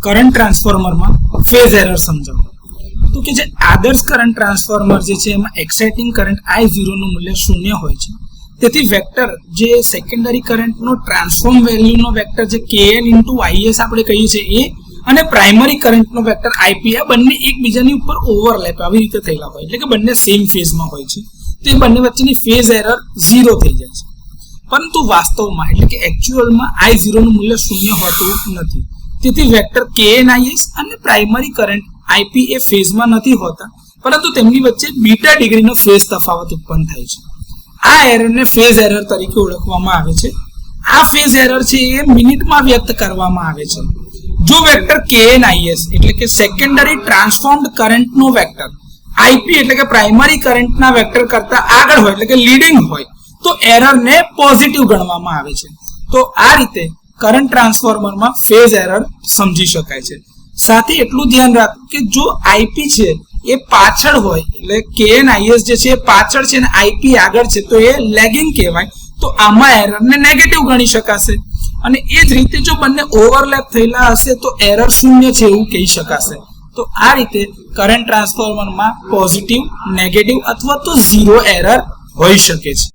Current ટ્રાન્સફોર્મરમાં phase error સમજાવો. તો કે જે આદર્શ કરંટ ટ્રાન્સફોર્મર જે છે એમાં એક્સાઇટિંગ કરંટ I0 નું મૂલ્ય 0 હોય છે. તેથી વેક્ટર જે સેકન્ડરી કરંટનો ટ્રાન્સફોર્મ વેલ્યુનો વેક્ટર જે Kn × Is આપણે કહીએ છીએ એ અને પ્રાઇમરી કરંટનો વેક્ટર Ip આ બંને એકબીજાની ઉપર ઓવરલેપ આવી રીતે થયેલા હોય, એટલે કે બંને સેમ ફેઝમાં હોય છે. તો એ બંને વચ્ચેની ફેઝ એરર 0 થઈ જાય છે. પરંતુ વાસ્તવમાં એટલે કે એકચ્યુઅલમાં I0 નું મૂલ્ય 0 હોતું નથી. તેથી વેક્ટર Kn_Is અને પ્રાઇમરી કરંટ Ip એ ફેઝમાં નથી હોતા, પરંતુ તેમની વચ્ચે બીટા ડિગ્રીનો ફેઝ તફાવત ઉત્પન્ન થાય છે. આ એરરને ફેઝ એરર તરીકે ઓળખવામાં આવે છે. આ ફેઝ એરર છે એ મિનિટમાં વ્યક્ત કરવામાં આવે છે. જો વેક્ટર Kn_Is એટલે કે સેકન્ડરી ટ્રાન્સફોર્મ્ડ કરંટનો વેક્ટર Ip એટલે કે પ્રાઇમરી કરંટના વેક્ટર કરતા આગળ હોય એટલે કે લીડિંગ હોય તો એરરને પોઝિટિવ ગણવામાં આવે છે. તો આ રીતે કરંટ ટ્રાન્સફોર્મરમાં ફેઝ એરર સમજી શકાય છે. સાથે એટલું ધ્યાન રાખવું કે જો Ip છે એ પાછળ હોય એટલે Kn_Is જે છે એ પાછળ છે અને Ip આગળ છે તો એ લેગિંગ કહેવાય. તો આમાં એરરને નેગેટિવ ગણી શકાશે. અને એ જ રીતે જો બંને ઓવરલેપ થયેલા હશે તો એરર 0 છે એવું કહી શકાશે. તો આ રીતે કરંટ ટ્રાન્સફોર્મરમાં પોઝિટિવ, નેગેટિવ અથવા તો 0 એરર હોઈ શકે છે.